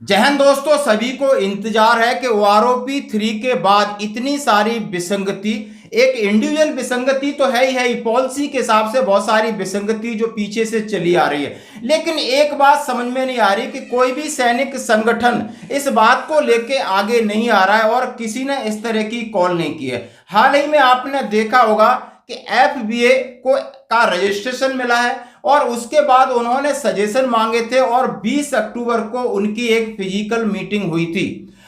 जय हिंद दोस्तों, सभी को इंतजार है कि ओआरओपी 3 के बाद इतनी सारी विसंगति, एक इंडिविजुअल विसंगति तो है ही है, पॉलिसी के हिसाब से बहुत सारी विसंगति जो पीछे से चली आ रही है। लेकिन एक बात समझ में नहीं आ रही कि कोई भी सैनिक संगठन इस बात को लेके आगे नहीं आ रहा है और किसी ने इस तरह की कॉल नहीं की है। हाल ही में आपने देखा होगा कि एफबीए को का रजिस्ट्रेशन मिला है और उसके बाद उन्होंने सजेशन मांगे थे और 20 अक्टूबर को उनकी एक फिजिकल मीटिंग हुई थी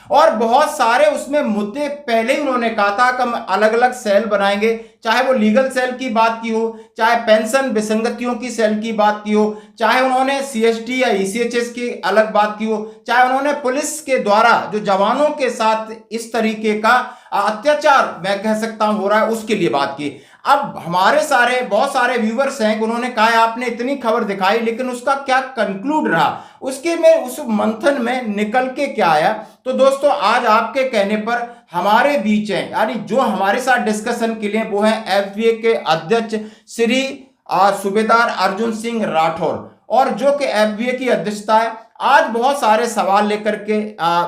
और बहुत सारे उसमें मुद्दे पहले ही उन्होंने कहा था कि हम अलग अलग सेल बनाएंगे, चाहे वो लीगल सेल की बात की हो, चाहे पेंशन विसंगतियों की सेल की बात की हो, चाहे उन्होंने सीएसटी या ईसीएचएस की अलग बात की हो, चाहे उन्होंने पुलिस के द्वारा जो जवानों के साथ इस तरीके का अत्याचार मैं कह सकता हूं हो रहा है उसके लिए बात की। अब हमारे सारे बहुत सारे व्यूवर्स हैं कि उन्होंने कहा आपने इतनी खबर दिखाई लेकिन उसका क्या कंक्लूड रहा, उसके में उस मंथन में निकल के क्या आया। तो दोस्तों आज आपके कहने पर हमारे बीच हैं, यानी जो हमारे साथ डिस्कशन के लिए वो है एफबीए के अध्यक्ष श्री सूबेदार अर्जुन सिंह राठौर और जो कि एफबीए की अध्यक्षता है। आज बहुत सारे सवाल लेकर के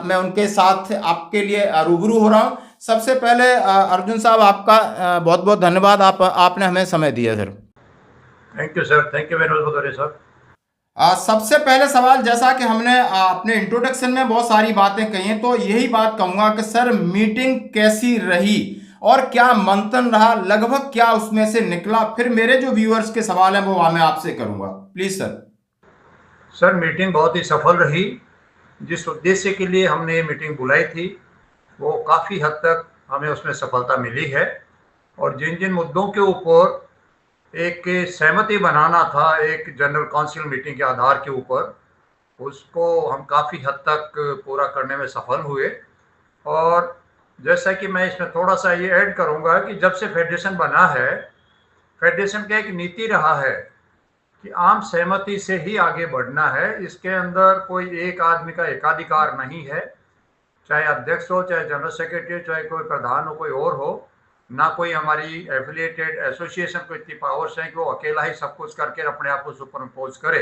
मैं उनके साथ आपके लिए रूबरू हो रहा हूं। सबसे पहले अर्जुन साहब आपका बहुत बहुत धन्यवाद, आपने हमें समय दिया sir. Thank you sir, thank you very much Bhadauria sir. सबसे पहले सवाल, जैसा कि हमने अपने इंट्रोडक्शन में बहुत सारी बातें कही हैं, तो यही बात कहूंगा कि सर मीटिंग कैसी रही और क्या मंथन रहा, लगभग क्या उसमें से निकला, फिर मेरे जो व्यूअर्स के सवाल हैं वो मैं आपसे करूंगा, प्लीज सर। सर मीटिंग बहुत ही सफल रही। जिस उद्देश्य के लिए हमने ये मीटिंग बुलाई थी वो काफ़ी हद तक हमें उसमें सफलता मिली है और जिन जिन मुद्दों के ऊपर एक सहमति बनाना था एक जनरल काउंसिल मीटिंग के आधार के ऊपर, उसको हम काफ़ी हद तक पूरा करने में सफल हुए। और जैसा कि मैं इसमें थोड़ा सा ये ऐड करूँगा कि जब से फेडरेशन बना है, फेडरेशन का एक नीति रहा है कि आम सहमति से ही आगे बढ़ना है। इसके अंदर कोई एक आदमी का एकाधिकार नहीं है, चाहे अध्यक्ष हो, चाहे जनरल सेक्रेटरी, चाहे कोई प्रधान हो, कोई और हो। ना कोई हमारी एफिलिएटेड एसोसिएशन को इतनी पावर्स हैं कि वो अकेला ही सब कुछ करके अपने आप को सुपर इम्पोज करे।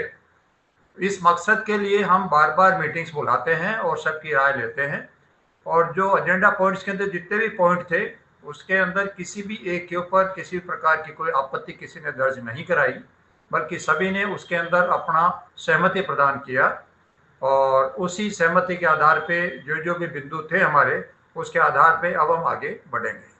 इस मकसद के लिए हम बार बार मीटिंग्स बुलाते हैं और सबकी राय लेते हैं और जो एजेंडा पॉइंट्स के अंदर जितने भी पॉइंट थे उसके अंदर किसी भी एक के ऊपर किसी प्रकार की कोई आपत्ति किसी ने दर्ज नहीं कराई, बल्कि सभी ने उसके अंदर अपना सहमति प्रदान किया और उसी सहमति के आधार पे जो जो भी बिंदु थे हमारे, उसके आधार पे अब हम आगे बढ़ेंगे।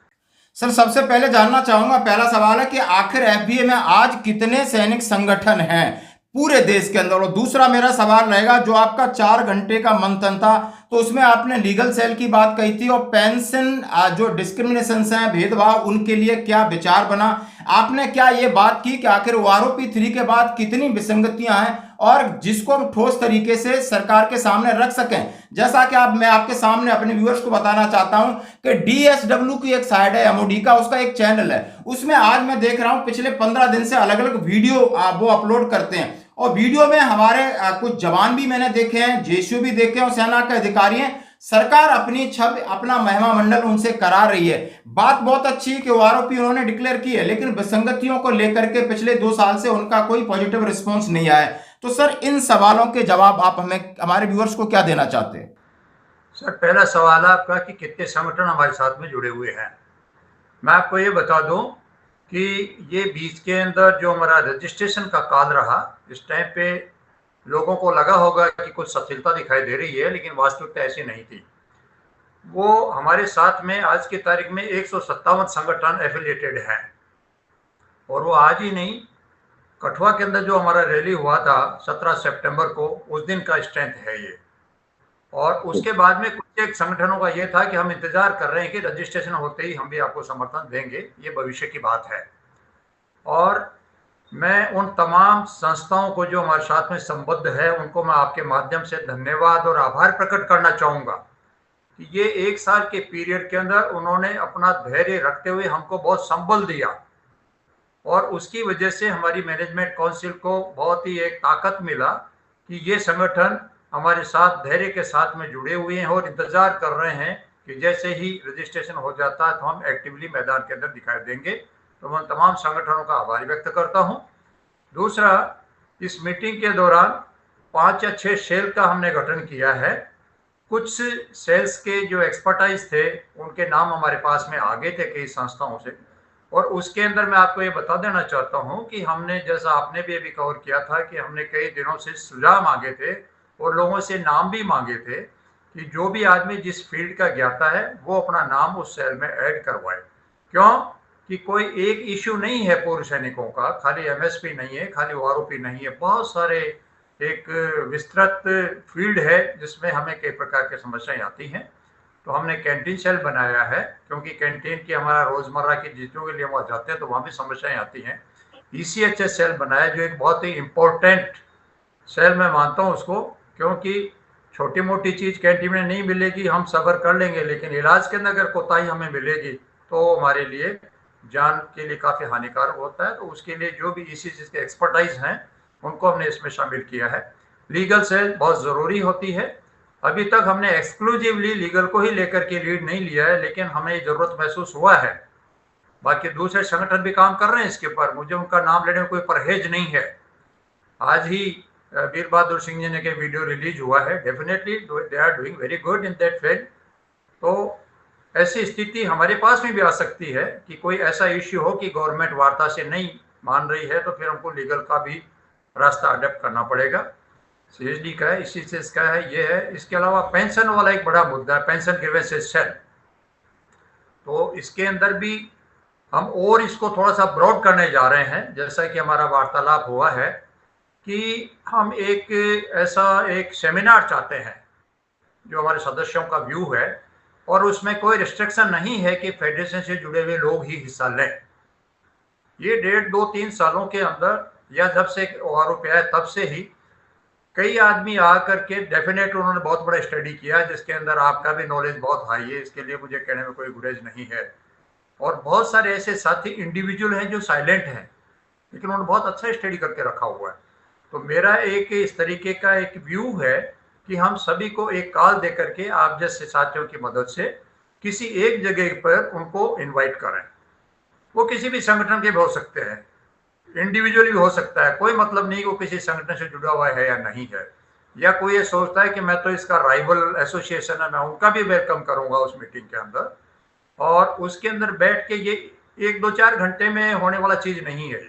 सर सबसे पहले जानना चाहूंगा, पहला सवाल है कि आखिर एफबीए में आज कितने सैनिक संगठन हैं पूरे देश के अंदर। और दूसरा मेरा सवाल रहेगा, जो आपका 4 घंटे का मंथन था तो उसमें आपने लीगल सेल की बात कही थी और पेंशन जो डिस्क्रिमिनेशन हैं, भेदभाव, उनके लिए क्या विचार बना, आपने क्या ये बात की कि आखिर ओआरओपी 3 के बाद कितनी विसंगतियां हैं और जिसको हम ठोस तरीके से सरकार के सामने रख सकें। जैसा कि मैं आपके सामने अपने व्यूअर्स को बताना चाहता हूं कि डीएसडब्ल्यू की एक साइड है, एमओडी का उसका एक चैनल है, उसमें आज मैं देख रहा हूं पिछले 15 दिन से अलग अलग वीडियो वो अपलोड करते हैं और वीडियो में हमारे कुछ जवान भी मैंने देखे हैं, जेसीओ भी देखे हैं और सेना के अधिकारी हैं। सरकार अपनी छवि, अपना महिमा मंडल उनसे करा रही है। बात बहुत अच्छी है कि ओआरओपी उन्होंने डिक्लेयर की है, लेकिन विसंगतियों को लेकर के पिछले 2 साल से उनका कोई पॉजिटिव रिस्पॉन्स नहीं आया है। तो सर इन सवालों के जवाब आप हमें, हमारे व्यूअर्स को क्या देना चाहते हैं? सर पहला सवाल आपका कि कितने संगठन हमारे साथ में जुड़े हुए हैं। मैं आपको ये बता दूं कि ये बीच के अंदर जो हमारा रजिस्ट्रेशन का काल रहा, इस टाइम पे लोगों को लगा होगा कि कुछ शिथिलता दिखाई दे रही है, लेकिन वास्तविकता ऐसी नहीं थी। वो हमारे साथ में आज की तारीख में 157 संगठन एफिलिएटेड हैं और वो आज ही नहीं, कठुआ के अंदर जो हमारा रैली हुआ था 17 सितंबर को, उस दिन का स्ट्रेंथ है ये। और उसके बाद में कुछ एक संगठनों का ये था कि हम इंतजार कर रहे हैं कि रजिस्ट्रेशन होते ही हम भी आपको समर्थन देंगे, ये भविष्य की बात है। और मैं उन तमाम संस्थाओं को जो हमारे साथ में संबद्ध है उनको मैं आपके माध्यम से धन्यवाद और आभार प्रकट करना चाहूँगा कि ये 1 साल के पीरियड के अंदर उन्होंने अपना धैर्य रखते हुए हमको बहुत संबल दिया और उसकी वजह से हमारी मैनेजमेंट काउंसिल को बहुत ही एक ताकत मिला कि ये संगठन हमारे साथ धैर्य के साथ में जुड़े हुए हैं और इंतजार कर रहे हैं कि जैसे ही रजिस्ट्रेशन हो जाता है तो हम एक्टिवली मैदान के अंदर दिखाई देंगे। तो मैं तमाम संगठनों का आभार व्यक्त करता हूं। दूसरा, इस मीटिंग के दौरान 5 या 6 सेल का हमने गठन किया है कुछ सेल्स के जो एक्सपर्टाइज थे उनके नाम हमारे पास में आ गए थे कई संस्थाओं से, और उसके अंदर मैं आपको ये बता देना चाहता हूँ कि हमने, जैसा आपने भी अभी कवर किया था, कि हमने कई दिनों से सुझाव मांगे थे और लोगों से नाम भी मांगे थे कि जो भी आदमी जिस फील्ड का ज्ञाता है वो अपना नाम उस सेल में ऐड करवाए। क्यों कि कोई एक इश्यू नहीं है पूर्व सैनिकों का, खाली एमएसपी नहीं है, खाली ओआरओपी नहीं है, बहुत सारे एक विस्तृत फील्ड है जिसमें हमें कई प्रकार की समस्याएं आती हैं। तो हमने कैंटीन सेल बनाया है, क्योंकि कैंटीन की हमारा रोजमर्रा की चीजों के लिए वहाँ जाते हैं तो वहाँ भी समस्याएं आती हैं। ईसीएचएस सेल बनाया जो एक बहुत ही इम्पोर्टेंट सेल मैं मानता हूँ उसको, क्योंकि छोटी मोटी चीज कैंटीन में नहीं मिलेगी, हम सब्र कर लेंगे, लेकिन इलाज के अंदर अगर कोताही हमें मिलेगी तो हमारे लिए जान के लिए काफी हानिकारक होता है। तो उसके लिए जो भी इसी चीज के एक्सपर्टाइज हैं उनको हमने इसमें शामिल किया है। लीगल सेल बहुत जरूरी होती है। अभी तक हमने एक्सक्लूसिवली लीगल को ही लेकर के लीड नहीं लिया है, लेकिन हमें जरूरत महसूस हुआ है। बाकी दूसरे संगठन भी काम कर रहे हैं इसके ऊपर, मुझे उनका नाम लेने में कोई परहेज नहीं है। आज ही वीर बहादुर सिंह जी ने के वीडियो रिलीज हुआ है, definitely they are doing very good in that field. तो ऐसी स्थिति हमारे पास में भी आ सकती है कि कोई ऐसा इश्यू हो कि गवर्नमेंट वार्ता से नहीं मान रही है, तो फिर हमको लीगल का भी रास्ता अडेप्ट करना पड़ेगा। सीएसडी का है, इसी से इसका है, ये है। इसके अलावा पेंशन वाला एक बड़ा मुद्दा है, पेंशन ग्रीवेंसेस सेल। तो इसके अंदर भी हम और इसको थोड़ा सा ब्रॉड करने जा रहे हैं, जैसा कि हमारा वार्तालाप हुआ है कि हम एक ऐसा एक सेमिनार चाहते हैं जो हमारे सदस्यों का व्यू है, और उसमें कोई रिस्ट्रिक्शन नहीं है कि फेडरेशन से जुड़े हुए लोग ही हिस्सा लें। ये 1.5-2-3 सालों के अंदर, या जब से ओआरओपी आया तब से ही कई आदमी आकर के, डेफिनेट उन्होंने बहुत बड़ा स्टडी किया जिसके अंदर आपका भी नॉलेज बहुत हाई है, इसके लिए मुझे कहने में कोई गुरेज नहीं है। और बहुत सारे ऐसे साथी इंडिविजुअल हैं जो साइलेंट हैं, लेकिन उन्होंने बहुत अच्छा स्टडी करके रखा हुआ है। तो मेरा एक इस तरीके का एक व्यू है कि हम सभी को एक कॉल दे करके आप जैसे साथियों की मदद से किसी एक जगह पर उनको इनवाइट करें। वो किसी भी संगठन के भी हो सकते हैं, इंडिविजुअली भी हो सकता है, कोई मतलब नहीं वो किसी संगठन से जुड़ा हुआ है या नहीं है, या कोई ये सोचता है कि मैं तो इसका राइवल एसोसिएशन है, मैं उनका भी वेलकम करूंगा उस मीटिंग के अंदर। और उसके अंदर बैठ के, ये 1-2-4 घंटे में होने वाला चीज नहीं है।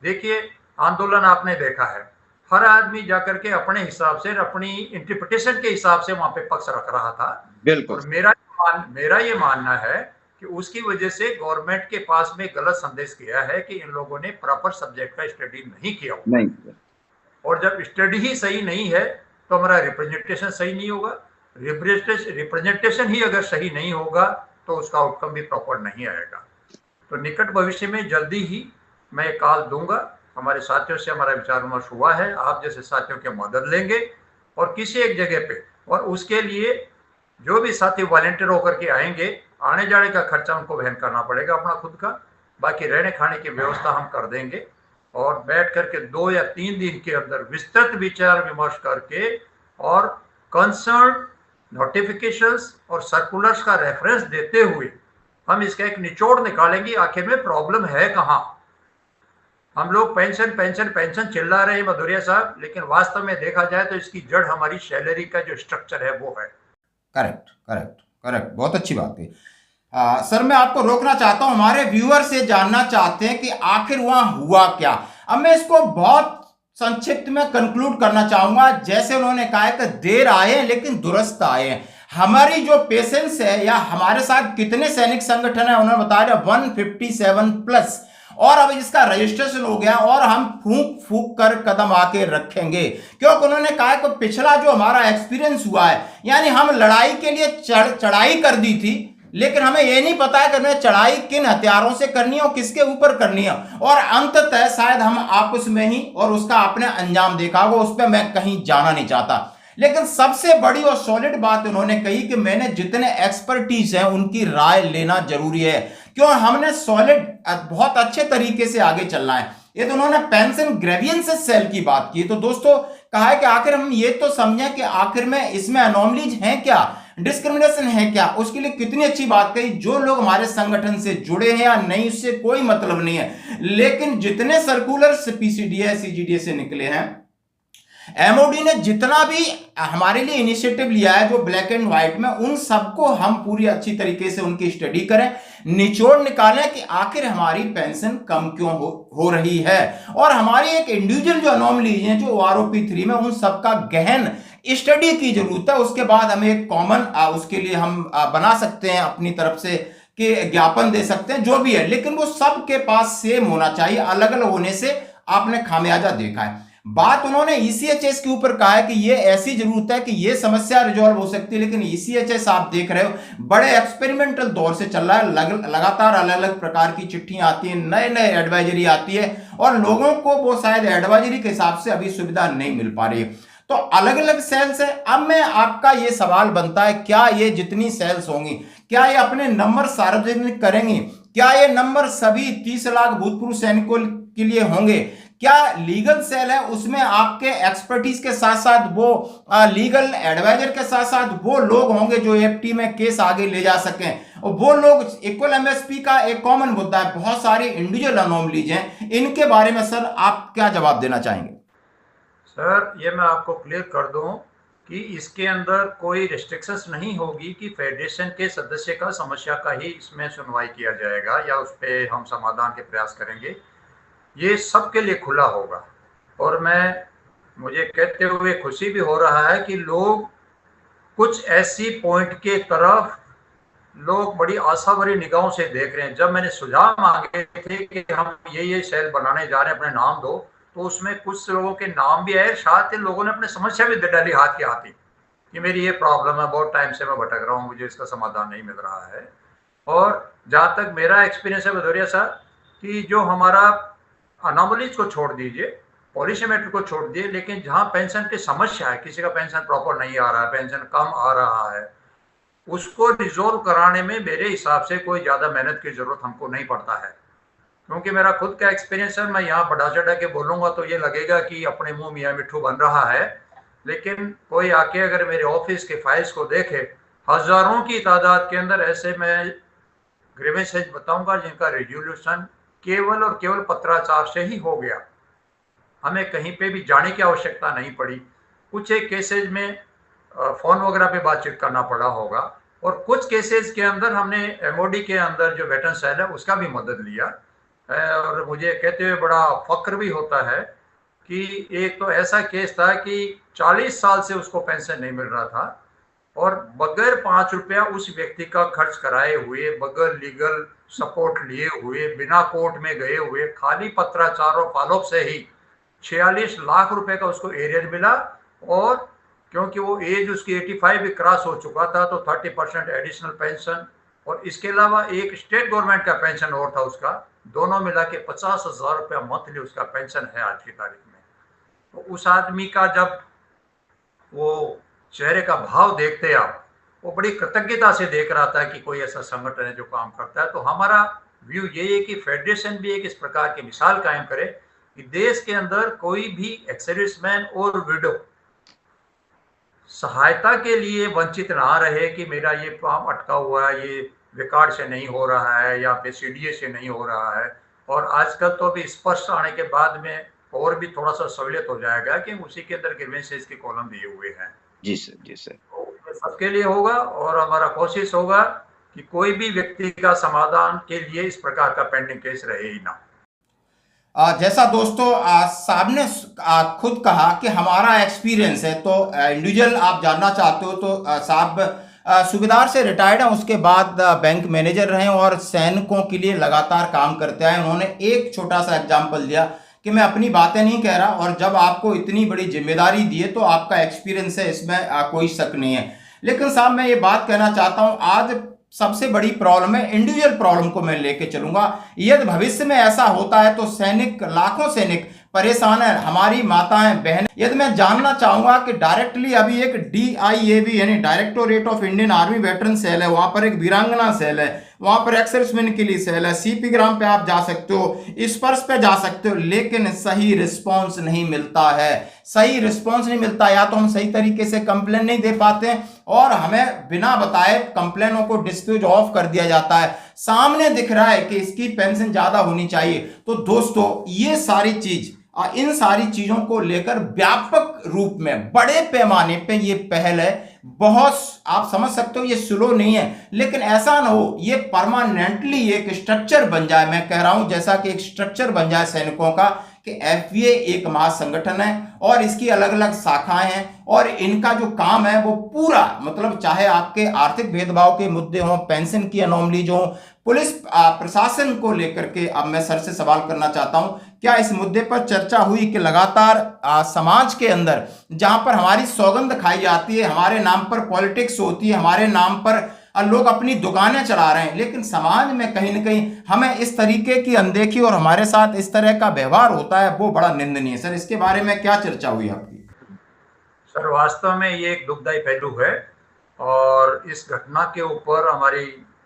देखिए, आंदोलन आपने देखा है, हर आदमी जाकर के अपने हिसाब से, अपनी इंटरप्रिटेशन के हिसाब से वहां पे पक्ष रख रहा था। बिल्कुल। और मेरा ये मानना है कि उसकी वजह से गवर्नमेंट के पास में गलत संदेश गया है कि इन लोगों ने प्रॉपर सब्जेक्ट का स्टडी नहीं किया हुआ। नहीं, और जब स्टडी ही सही नहीं है तो हमारा रिप्रेजेंटेशन सही नहीं होगा। रिप्रेजेंटेशन ही अगर सही नहीं होगा तो उसका आउटकम भी प्रॉपर नहीं आएगा। तो निकट भविष्य में जल्दी ही मैं कॉल दूंगा, हमारे साथियों से हमारा विचार विमर्श हुआ है, आप जैसे साथियों की मदद लेंगे और किसी एक जगह पे, और उसके लिए जो भी साथी वॉलेंटियर होकर के आएंगे, आने जाने का खर्चा उनको वहन करना पड़ेगा अपना खुद का, बाकी रहने खाने की व्यवस्था हम कर देंगे। और बैठ करके 2 या 3 दिन के अंदर विस्तृत विचार विमर्श करके और कंसर्न नोटिफिकेशंस और सर्कुलर्स का रेफरेंस देते हुए हम इसका एक निचोड़ निकालेंगे, आखिर में प्रॉब्लम है कहाँ। हम लोग पेंशन पेंशन पेंशन चिल्ला रहे हैं मधुरिया साहब, लेकिन वास्तव में देखा जाए तो इसकी जड़ हमारी सैलरी का जो स्ट्रक्चर है वो है। करेक्ट करेक्ट करेक्ट, बहुत अच्छी बात है। सर, मैं आपको रोकना चाहता हूं, हमारे व्यूअर से जानना चाहते हैं कि आखिर वहां हुआ क्या। अब मैं इसको बहुत संक्षिप्त में कंक्लूड करना चाहूंगा। जैसे उन्होंने कहा कि देर आए हैं लेकिन दुरुस्त आए हैं। हमारी जो पेशेंस है, या हमारे साथ कितने सैनिक संगठन है, उन्होंने बताया 157 प्लस, और अब इसका रजिस्ट्रेशन हो गया और हम फूंक फूंक कर कदम आके रखेंगे, क्योंकि उन्होंने कहा कि पिछला जो हमारा एक्सपीरियंस हुआ है, यानी हम लड़ाई के लिए चढ़ाई कर दी थी, लेकिन हमें यह नहीं पता है कि हमें चढ़ाई किन हथियारों से करनी है और किसके ऊपर करनी है, और अंततः शायद हम आपस में ही और उसका आपने अंजाम देखा होगा। उस पर मैं कहीं जाना नहीं चाहता, लेकिन सबसे बड़ी और सॉलिड बात उन्होंने कही कि मैंने जितने एक्सपर्टीज हैं उनकी राय लेना जरूरी है, क्यों हमने सॉलिड बहुत अच्छे तरीके से आगे चलना है। ये तो उन्होंने पेंशन ग्रेवियंसेस सेल की बात की। तो दोस्तों, कहा है कि आखिर हम ये तो समझें कि आखिर में इसमें अनोमलीज हैं क्या, डिस्क्रिमिनेशन है क्या, उसके लिए कितनी अच्छी बात कही। जो लोग हमारे संगठन से जुड़े हैं या नहीं, उससे कोई मतलब नहीं है, लेकिन जितने सर्कुलर पीसीडीए सीजीडीए से निकले हैं, एमओडी ने जितना भी हमारे लिए इनिशिएटिव लिया है जो ब्लैक एंड व्हाइट में, उन सबको हम पूरी अच्छी तरीके से उनकी स्टडी करें, निचोड़ निकालें कि आखिर हमारी पेंशन कम क्यों हो रही है, और हमारी एक इंडिविजुअल जो अनोमलीज हैं जो आरओपी 3 में, उन सबका गहन स्टडी की जरूरत है। उसके बाद हमें एक कॉमन उसके लिए हम बना सकते हैं अपनी तरफ से कि ज्ञापन दे सकते हैं, जो भी है, लेकिन वो सबके पास सेम होना चाहिए। अलग अलग होने से आपने खामियाजा देखा है। बात उन्होंने ईसीएचएस के ऊपर कहा है कि ये ऐसी जरूरत है कि ये समस्या रिजॉल्व हो सकती है, लेकिन ईसीएचएस आप देख रहे हो बड़े एक्सपेरिमेंटल दौर से चल रहा है। लगातार अलग अलग प्रकार की चिट्ठियां आती हैं, नए नए एडवाइजरी आती है, और लोगों को वो शायद एडवाइजरी के हिसाब से अभी सुविधा नहीं मिल पा रही है। तो अलग अलग सेल्स है। अब मैं आपका ये सवाल बनता है, क्या ये जितनी सेल्स होंगी, क्या ये अपने नंबर सार्वजनिक करेंगी? क्या ये नंबर सभी 30 लाख भूतपूर्व सैनिकों के लिए होंगे? क्या लीगल सेल है उसमें आपके एक्सपर्टीज के साथ साथ वो लीगल एडवाइजर के साथ साथ वो लोग होंगे जो एफटी में केस आगे ले जा सकें, और वो लोग इक्वल एमएसपी का एक कॉमन मुद्दा है। बहुत सारी इंडिविजुअल अनोमलीज हैं, इनके बारे में सर आप क्या जवाब देना चाहेंगे? सर, ये मैं आपको क्लियर कर दूं कि इसके अंदर कोई रिस्ट्रिक्शंस नहीं होगी कि फेडरेशन के सदस्य का समस्या का ही इसमें सुनवाई किया जाएगा या उस पर हम समाधान के प्रयास करेंगे। ये सबके लिए खुला होगा, और मुझे कहते हुए खुशी भी हो रहा है कि लोग कुछ ऐसी पॉइंट के तरफ लोग बड़ी आशा भरी निगाहों से देख रहे हैं। जब मैंने सुझाव मांगे थे कि हम ये सेल बनाने जा रहे हैं, अपने नाम दो, तो उसमें कुछ लोगों के नाम भी आए, साथ ही लोगों ने अपने समस्या भी दे डाली हाथ के हाथ ही कि मेरी ये प्रॉब्लम है, बहुत टाइम से मैं भटक रहा हूँ, मुझे इसका समाधान नहीं मिल रहा है। और जहाँ तक मेरा एक्सपीरियंस है भदौरिया सर, कि जो हमारा अनोमलीज को छोड़ दीजिए, पॉलिसी मैटर को छोड़ दिए, लेकिन जहाँ पेंशन की समस्या है, किसी का पेंशन प्रॉपर नहीं आ रहा है, पेंशन कम आ रहा है, उसको रिजोल्व कराने में मेरे हिसाब से कोई ज़्यादा मेहनत की ज़रूरत हमको नहीं पड़ता है। क्योंकि मेरा खुद का एक्सपीरियंस है, मैं यहाँ बढ़ा चढ़ा के बोलूँगा तो ये लगेगा कि अपने मुंह मियाँ मिट्ठू बन रहा है, लेकिन कोई आके अगर मेरे ऑफिस के फाइल्स को देखे, हज़ारों की तादाद के अंदर ऐसे मैं ग्रीवेंसेज बताऊंगा जिनका रेजोल्यूशन केवल और केवल पत्राचार से ही हो गया, हमें कहीं पे भी जाने की आवश्यकता नहीं पड़ी। कुछ एक केसेज में फ़ोन वगैरह पे बातचीत करना पड़ा होगा, और कुछ केसेस के अंदर हमने एमओडी के अंदर जो वेटरन सेल है उसका भी मदद लिया। और मुझे कहते हुए बड़ा फक्र भी होता है कि एक तो ऐसा केस था कि 40 साल से उसको पेंशन नहीं मिल रहा था, और बगैर 5 रुपया उस व्यक्ति का खर्च कराए हुए, बगैर लीगल सपोर्ट लिए हुए, बिना कोर्ट में गए हुए, खाली पत्राचार और फॉलोअप से ही 46 लाख रुपए का उसको एरियर मिला। और क्योंकि वो एज उसकी 85 भी क्रॉस हो चुका था, तो 30% एडिशनल पेंशन, और इसके अलावा एक स्टेट गवर्नमेंट का पेंशन और था उसका, दोनों मिला के 50,000 रुपया मंथली उसका पेंशन है आज की तारीख में। तो उस आदमी का जब वो चेहरे का भाव देखते आप, वो बड़ी कृतज्ञता से देख रहा था कि कोई ऐसा संगठन है जो काम करता है। तो हमारा व्यू ये है कि फेडरेशन भी एक इस प्रकार की मिसाल कायम करे कि देश के अंदर कोई भी एक्स-सर्विसमैन और विडो सहायता के लिए वंचित ना रहे कि मेरा ये काम अटका हुआ है, ये रिकॉर्ड से नहीं हो रहा है या फिर सीडीए से नहीं हो रहा है। और आजकल तो अभी स्पष्ट आने के बाद में और भी थोड़ा सा सहूलियत हो जाएगा कि उसी के अंदर ग्रीवेंसेस के कॉलम दिए हुए हैं। जी सर, जी सर। तो सबके लिए होगा, और हमारा कोशिश होगा कि कोई भी व्यक्ति का समाधान के लिए इस प्रकार का पेंडिंग केस रहे ही ना। जैसा दोस्तों साहब ने खुद कहा कि हमारा एक्सपीरियंस है, तो इंडिविजुअल आप जानना चाहते हो तो साहब सूबेदार से रिटायर्ड हैं, उसके बाद बैंक मैनेजर रहे और सैनिकों के लिए लगातार काम करते आए। उन्होंने एक छोटा सा एग्जाम्पल दिया कि मैं अपनी बातें नहीं कह रहा, और जब आपको इतनी बड़ी जिम्मेदारी दी है तो आपका एक्सपीरियंस है, इसमें कोई शक नहीं है। लेकिन साहब मैं ये बात कहना चाहता हूँ, आज सबसे बड़ी प्रॉब्लम है, इंडिविजुअल प्रॉब्लम को मैं लेके चलूंगा। यदि भविष्य में ऐसा होता है तो सैनिक, लाखों सैनिक परेशान है, हमारी माताएं बहन। यदि मैं जानना चाहूंगा कि डायरेक्टली अभी एक DIAV यानी directorate of Indian army veteran cell है, वहां पर एक वीरांगना सेल है, वहां पर एक्स-सर्विसमैन के लिए सेल है, CP ग्राम पे आप जा सकते हो, स्पर्श पे जा सकते हो, लेकिन सही रिस्पॉन्स नहीं मिलता है। सही रिस्पॉन्स नहीं मिलता, या तो हम सही तरीके से कंप्लेन नहीं दे पाते और हमें बिना बताए कंप्लेनों को डिस्प्यूज ऑफ कर दिया जाता है। सामने दिख रहा है कि इसकी पेंशन ज्यादा होनी चाहिए। तो दोस्तों ये सारी चीज इन सारी चीजों को लेकर व्यापक रूप में बड़े पैमाने पे ये पहल है। बहुत आप समझ सकते हो ये स्लो नहीं है, लेकिन ऐसा ना हो ये परमानेंटली एक स्ट्रक्चर बन जाए। मैं कह रहा हूं जैसा कि एक स्ट्रक्चर बन जाए सैनिकों का, कि एफबीए एक महासंगठन है और इसकी अलग अलग शाखाएं हैं और इनका जो काम है वो पूरा मतलब चाहे आपके आर्थिक भेदभाव के मुद्दे हों, पेंशन की अनोमली जो पुलिस प्रशासन को लेकर के। अब मैं सर से सवाल करना चाहता हूं, क्या इस मुद्दे पर चर्चा हुई कि लगातार समाज के अंदर जहां पर हमारी सौगंध खाई जाती है, हमारे नाम पर पॉलिटिक्स होती है, हमारे नाम पर लोग अपनी दुकानें चला रहे हैं, लेकिन समाज में कहीं ना कहीं हमें इस तरीके की अनदेखी और हमारे साथ इस तरह का व्यवहार होता है, वो बड़ा निंदनीय है। सर इसके बारे में क्या चर्चा हुई आपकी? सर वास्तव में ये एक दुखदायी पहलू है और इस घटना के ऊपर हमारी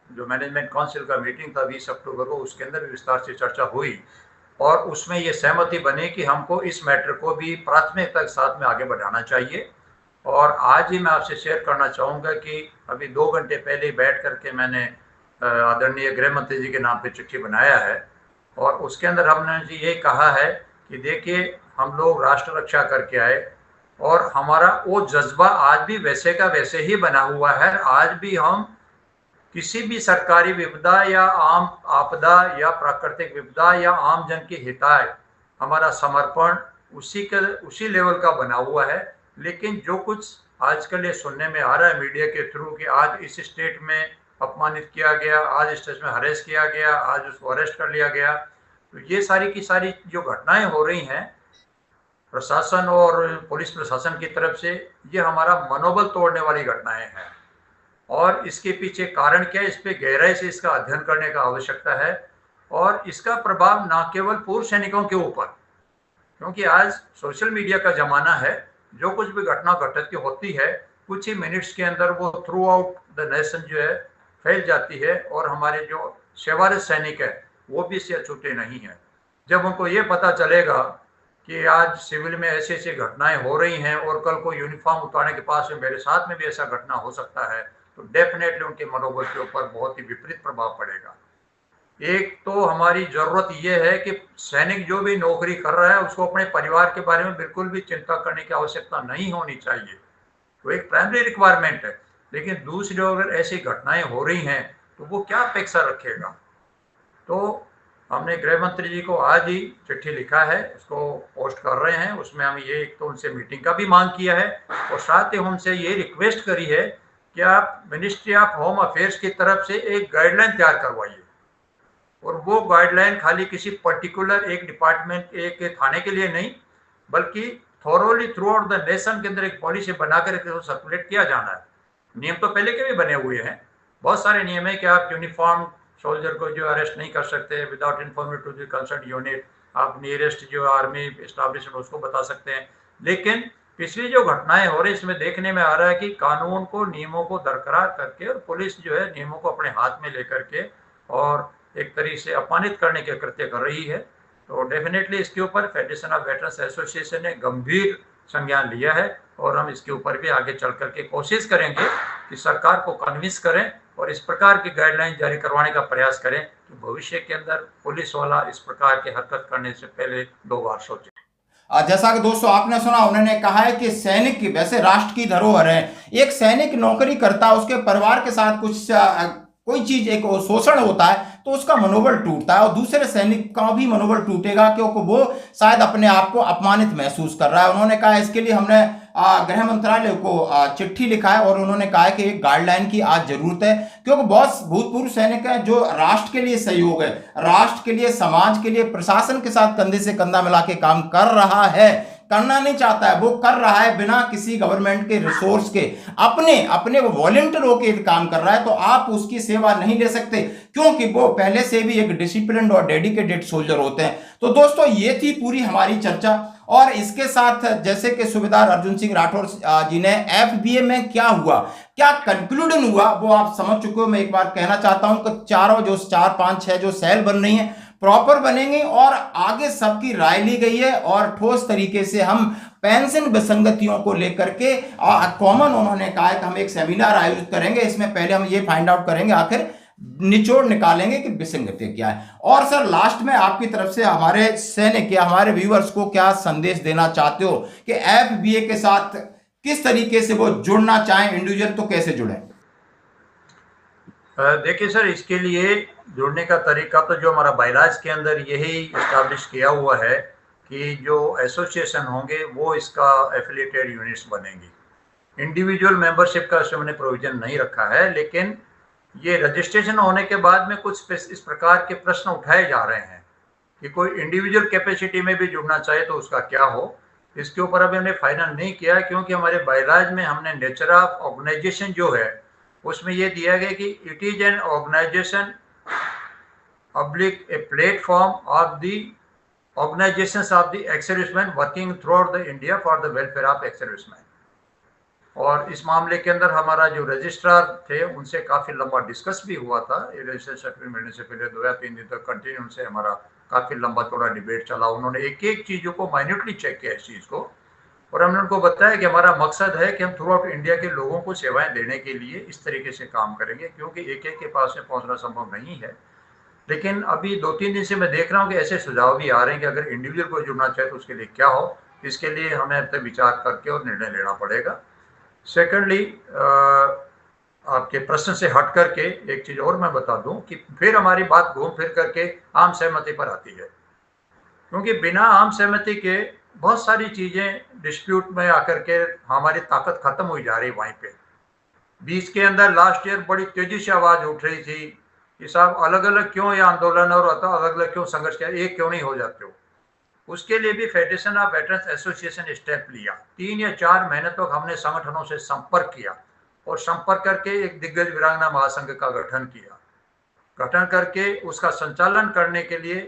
जो मैनेजमेंट काउंसिल का मीटिंग था 20 अक्टूबर को, उसके अंदर भी विस्तार से चर्चा हुई और उसमें ये सहमति बनी कि हमको इस मैटर को भी प्राथमिकता के साथ में आगे बढ़ाना चाहिए। और आज ही मैं आपसे शेयर करना चाहूँगा कि अभी 2 घंटे पहले बैठ करके मैंने आदरणीय गृह मंत्री जी के नाम पे चिट्ठी बनाया है और उसके अंदर हमने जी ये कहा है कि देखिए हम लोग राष्ट्र रक्षा करके आए और हमारा वो जज्बा आज भी वैसे का वैसे ही बना हुआ है। आज भी हम किसी भी सरकारी विपदा या आम आपदा या प्राकृतिक विपदा या आम जन की हिताय, हमारा समर्पण उसी लेवल का बना हुआ है। लेकिन जो कुछ आजकल ये सुनने में आ रहा है मीडिया के थ्रू कि आज इस स्टेट में अपमानित किया गया, आज इस स्टेट में हरेस किया गया, आज उसको अरेस्ट कर लिया गया, तो ये सारी की सारी जो घटनाएं हो रही हैं प्रशासन और पुलिस प्रशासन की तरफ से, ये हमारा मनोबल तोड़ने वाली घटनाएं हैं। और इसके पीछे कारण क्या है, इस पे गहराई से इसका अध्ययन करने का आवश्यकता है और इसका प्रभाव न केवल पूर्व सैनिकों के ऊपर, क्योंकि आज सोशल मीडिया का जमाना है, जो कुछ भी घटना घटित की होती है कुछ ही मिनट्स के अंदर वो थ्रू आउट द नेशन जो है फैल जाती है और हमारे जो सेवारत सैनिक है वो भी इससे अछूते नहीं हैं। जब उनको ये पता चलेगा कि आज सिविल में ऐसी ऐसी घटनाएं हो रही हैं और कल को यूनिफॉर्म उतारने के पास में मेरे साथ में भी ऐसा घटना हो सकता है, तो डेफिनेटली उनके मनोबल के ऊपर बहुत ही विपरीत प्रभाव पड़ेगा। एक तो हमारी जरूरत यह है कि सैनिक जो भी नौकरी कर रहा है उसको अपने परिवार के बारे में बिल्कुल भी चिंता करने की आवश्यकता नहीं होनी चाहिए, तो एक प्राइमरी रिक्वायरमेंट है। लेकिन दूसरी अगर ऐसी घटनाएं हो रही हैं तो वो क्या अपेक्षा रखेगा। तो हमने गृह मंत्री जी को आज ही चिट्ठी लिखा है, उसको पोस्ट कर रहे हैं। उसमें हम ये एक तो उनसे मीटिंग का भी मांग किया है और साथ ही उनसे ये रिक्वेस्ट करी है कि आप मिनिस्ट्री ऑफ होम अफेयर्स की तरफ से एक गाइडलाइन तैयार करवाइए और वो गाइडलाइन खाली किसी पर्टिकुलर एक डिपार्टमेंट एक थाने के लिए नहीं, बल्कि thoroughly through out the nation के अंदर एक पॉलिसी बनाकर सर्कुलेट किया जाना है। नियम तो पहले के भी बने हुए हैं, बहुत सारे नियम है कि आप यूनिफॉर्म सोल्जर को जो अरेस्ट नहीं कर सकते without informing to the concern unit, आप नियरेस्ट जो आर्मी एस्टैब्लिशमेंट उसको बता सकते हैं। लेकिन पिछली जो घटनाएं हो रही इसमें देखने में आ रहा है कि कानून को नियमों को बरकरार करके और पुलिस जो है नियमों को अपने हाथ में लेकर के और एक तरीके से अपमानित करने के कृत्य कर रही है। तो डेफिनेटली इसके ऊपर फेडरेशन ऑफ वेटरन्स एसोसिएशन ने गंभीर संज्ञान लिया है और हम इसके ऊपर भी आगे चल करके कोशिश करेंगे कि सरकार को कन्विंस करें और इस प्रकार की गाइडलाइन जारी करवाने का प्रयास करें कि भविष्य के अंदर पुलिस वाला इस प्रकार की हरकत करने से पहले 2 बार सोचे। जैसा कि दोस्तों आपने सुना, उन्होंने कहा है कि सैनिक वैसे राष्ट्र की धरोहर है। एक सैनिक नौकरी करता है, उसके परिवार के साथ कुछ कोई चीज एक शोषण होता है तो उसका मनोबल टूटता है और दूसरे सैनिक का भी मनोबल टूटेगा क्योंकि वो शायद अपने आप को अपमानित महसूस कर रहा है। उन्होंने कहा इसके लिए हमने गृह मंत्रालय को चिट्ठी लिखा है और उन्होंने कहा है कि एक गाइडलाइन की आज जरूरत है, क्योंकि बहुत भूतपूर्व सैनिक है जो राष्ट्र के लिए सहयोग है, राष्ट्र के लिए, समाज के लिए, प्रशासन के साथ कंधे से कंधा मिला के काम कर रहा है, करना नहीं चाहता है, वो कर रहा है बिना किसी गवर्नमेंट के रिसोर्स के, अपने वो वॉलंटियर होकर काम कर रहा है। तो आप उसकी सेवा नहीं ले सकते क्योंकि वो पहले से भी एक डिसिप्लिन्ड और डेडिकेटेड सोल्जर होते हैं। तो दोस्तों ये थी पूरी हमारी चर्चा और इसके साथ जैसे कि सूबेदार अर्जुन सिंह राठौर जी ने एफबीए में क्या हुआ, क्या कंक्लूजन हुआ, वो आप समझ चुके हो। मैं एक बार कहना चाहता हूं कि चारों जो 4, 5, 6 जो सेल बन रही हैं प्रॉपर बनेंगे और आगे सबकी राय ली गई है और ठोस तरीके से हम पेंशन विसंगतियों को लेकर के कॉमन उन्होंने कहा है कि हम एक सेमिनार आयोजित करेंगे। इसमें पहले हम ये फाइंड आउट करेंगे आखिर निचोड़ निकालेंगे कि विसंगति क्या है। और सर लास्ट में आपकी तरफ से हमारे सैनिक या हमारे व्यूअर्स को क्या संदेश देना चाहते हो कि एफबीए के साथ किस तरीके से वो जुड़ना चाहें, इंडिविजुअल तो कैसे जुड़े? देखिए सर, इसके लिए जुड़ने का तरीका तो जो हमारा बायलॉज के अंदर यही इस्टेब्लिश किया हुआ है कि जो एसोसिएशन होंगे वो इसका एफिलिएटेड यूनिट्स बनेंगी। इंडिविजुअल मेंबरशिप का हमने प्रोविजन नहीं रखा है, लेकिन ये रजिस्ट्रेशन होने के बाद में कुछ इस प्रकार के प्रश्न उठाए जा रहे हैं कि कोई इंडिविजुअल कैपेसिटी में भी जुड़ना चाहे तो उसका क्या हो। इसके ऊपर अभी हमने फाइनल नहीं किया, क्योंकि हमारे बायलॉज में हमने नेचर ऑफ ऑर्गेनाइजेशन जो है उसमें यह दिया गया कि it is an organization a platform of the organizations of the ex serviceman working throughout the India for the welfare of ex serviceman. और इस मामले के अंदर हमारा जो रजिस्ट्रार थे उनसे काफ़ी लंबा डिस्कस भी हुआ था। ये रजिस्ट्रेशन सर्टिफिकेट मिलने से पहले 2 या 3 दिन तक कंटिन्यू उनसे हमारा काफ़ी लंबा चौड़ा डिबेट चला। उन्होंने एक एक चीज़ों को माइन्यूटली चेक किया इस चीज़ को, और हमने उनको बताया कि हमारा मकसद है कि हम थ्रू आउट इंडिया के लोगों को सेवाएं देने के लिए इस तरीके से काम करेंगे, क्योंकि एक एक के पास में पहुंचना संभव नहीं है। लेकिन अभी 2-3 दिन से मैं देख रहा हूं कि ऐसे सुझाव भी आ रहे हैं कि अगर इंडिविजुअल को जुड़ना चाहे तो उसके लिए क्या हो। इसके लिए हमें अब तक विचार करके और निर्णय लेना पड़ेगा। सेकेंडली, आपके प्रश्न से हट करके एक चीज़ और मैं बता दूं कि फिर हमारी बात घूम फिर करके आम सहमति पर आती है, क्योंकि बिना आम सहमति के बहुत सारी चीज़ें डिस्प्यूट में आकर के हमारी ताकत खत्म हो जा रही है। वहीं पे बीच के अंदर लास्ट ईयर बड़ी तेजी से आवाज़ उठ रही थी कि साहब अलग अलग क्यों ये आंदोलन और अलग अलग क्यों संघर्ष किया, एक क्यों नहीं हो जाते हो। उसके लिए भी federation of veterans association step लिया। 3 या 4 महीने तक हमने संगठनों से संपर्क किया और संपर्क करके एक दिग्गज वीरांगना महासंघ का गठन किया। गठन करके उसका संचालन करने के लिए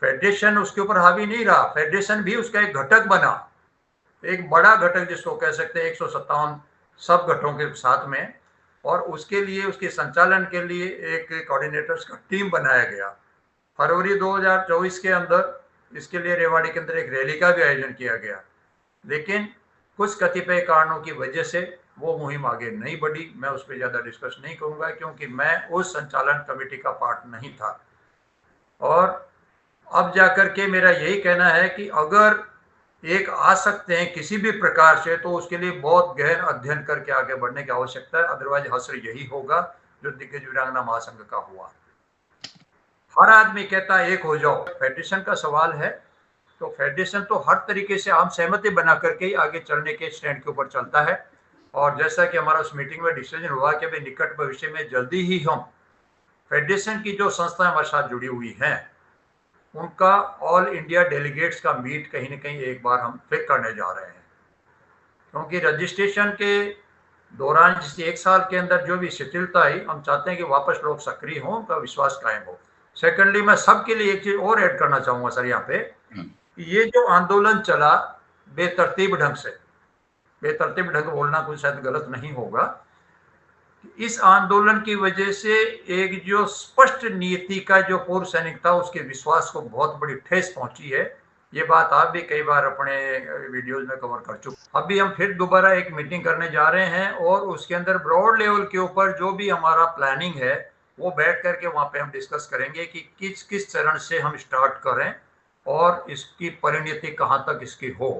फेडरेशन उसके ऊपर हावी नहीं रहा, फेडरेशन भी उसका एक घटक बना, एक बड़ा घटक जिसको कह सकते हैं 157 सब घटकों के साथ में। और उसके लिए उसके संचालन के लिए एक कोऑर्डिनेटर्स का टीम बनाया गया। फरवरी 2024 के अंदर इसके लिए रेवाड़ी के अंदर एक रैली का भी आयोजन किया गया, लेकिन कुछ कतिपय कारणों की वजह से वो मुहिम आगे नहीं बढ़ी। मैं उस पर ज़्यादा डिस्कस नहीं करूँगा, क्योंकि मैं उस संचालन कमेटी का पार्ट नहीं था। और अब जाकर के मेरा यही कहना है कि अगर एक आ सकते हैं किसी भी प्रकार से, तो उसके लिए बहुत गहन अध्ययन करके आगे बढ़ने की आवश्यकता है। अदरवाइज हश्र यही होगा जो दिग्गज वीरांगना महासंघ का हुआ। हर आदमी कहता है एक हो जाओ। फेडरेशन का सवाल है तो फेडरेशन तो हर तरीके से आम सहमति बना करके ही आगे चलने के स्टैंड के ऊपर चलता है। और जैसा कि हमारा उस मीटिंग में डिसीजन हुआ कि अभी निकट भविष्य में जल्दी ही हम फेडरेशन की जो संस्थाएं हमारे साथ जुड़ी हुई हैं उनका ऑल इंडिया डेलीगेट्स का मीट कहीं ना कहीं एक बार हम फिर करने जा रहे हैं, क्योंकि रजिस्ट्रेशन के दौरान जिस 1 साल के अंदर जो भी शिथिलता आई, हम चाहते हैं कि वापस लोग सक्रिय हों, उनका विश्वास कायम हो। सेकेंडली, मैं सबके लिए एक चीज और ऐड करना चाहूंगा सर यहाँ पे, ये जो आंदोलन चला बेतरतीब ढंग से, बेतरतीब ढंग बोलना कुछ शायद गलत नहीं होगा, इस आंदोलन की वजह से एक जो स्पष्ट नीति का जो पूर्व सैनिक था उसके विश्वास को बहुत बड़ी ठेस पहुंची है। ये बात आप भी कई बार अपने वीडियोज में कवर कर चुके। अभी हम फिर दोबारा एक मीटिंग करने जा रहे हैं और उसके अंदर ब्रॉड लेवल के ऊपर जो भी हमारा प्लानिंग है वो बैठ करके वहाँ पे हम डिस्कस करेंगे कि किस किस चरण से हम स्टार्ट करें और इसकी परिणति कहाँ तक इसकी हो।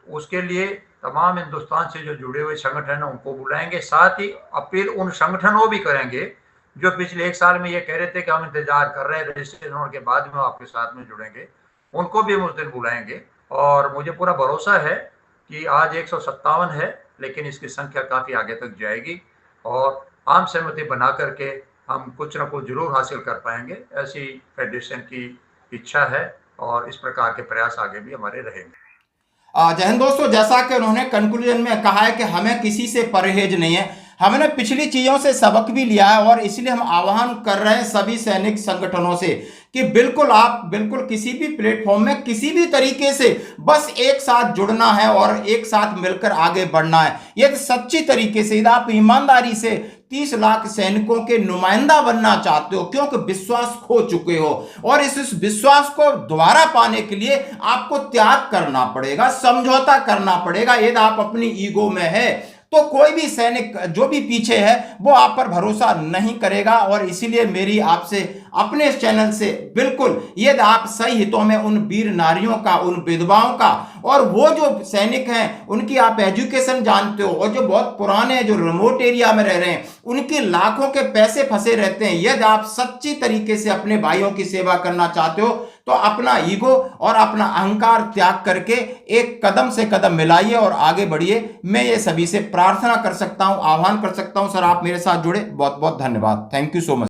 उसके लिए तमाम हिंदुस्तान से जो जुड़े हुए संगठन हैं उनको बुलाएंगे, साथ ही अपील उन संगठनों भी करेंगे जो पिछले 1 साल में ये कह रहे थे कि हम इंतजार कर रहे हैं रजिस्ट्रेशन होने के बाद में आपके साथ में जुड़ेंगे, उनको भी हम उस दिन बुलाएंगे। और मुझे पूरा भरोसा है कि आज 157 है, लेकिन इसकी संख्या काफ़ी आगे तक जाएगी और आम सहमति बना करके हम कुछ न कुछ जरूर हासिल कर पाएंगे, ऐसी फेडरेशन की इच्छा है और इस प्रकार के प्रयास आगे भी हमारे रहेंगे। जय हिंद दोस्तों, जैसा कि उन्होंने कंक्लूजन में कहा है कि हमें किसी से परहेज नहीं है, हमने पिछली चीज़ों से सबक भी लिया है और इसलिए हम आह्वान कर रहे हैं सभी सैनिक संगठनों से कि बिल्कुल आप बिल्कुल किसी भी प्लेटफॉर्म में किसी भी तरीके से बस एक साथ जुड़ना है और एक साथ मिलकर आगे बढ़ना है। यदि सच्ची तरीके से, यदि आप ईमानदारी से 30 लाख सैनिकों के नुमाइंदा बनना चाहते हो, क्योंकि विश्वास खो चुके हो और इस विश्वास को दोबारा पाने के लिए आपको त्याग करना पड़ेगा, समझौता करना पड़ेगा। यदि आप अपनी ईगो में है तो कोई भी सैनिक जो भी पीछे है वो आप पर भरोसा नहीं करेगा। और इसीलिए मेरी आपसे अपने इस चैनल से बिल्कुल, यदि आप सही हितों में उन वीर नारियों का, उन विधवाओं का, और वो जो सैनिक हैं उनकी आप एजुकेशन जानते हो, और जो बहुत पुराने, जो रिमोट एरिया में रह रहे हैं, उनके लाखों के पैसे फंसे रहते हैं, यदि आप सच्ची तरीके से अपने भाइयों की सेवा करना चाहते हो तो अपना ईगो और अपना अहंकार त्याग करके एक कदम से कदम मिलाइए और आगे बढ़िए। मैं ये सभी से प्रार्थना कर सकता हूं, आह्वान कर सकता हूं। सर, आप मेरे साथ जुड़े, बहुत बहुत धन्यवाद। Thank you so much.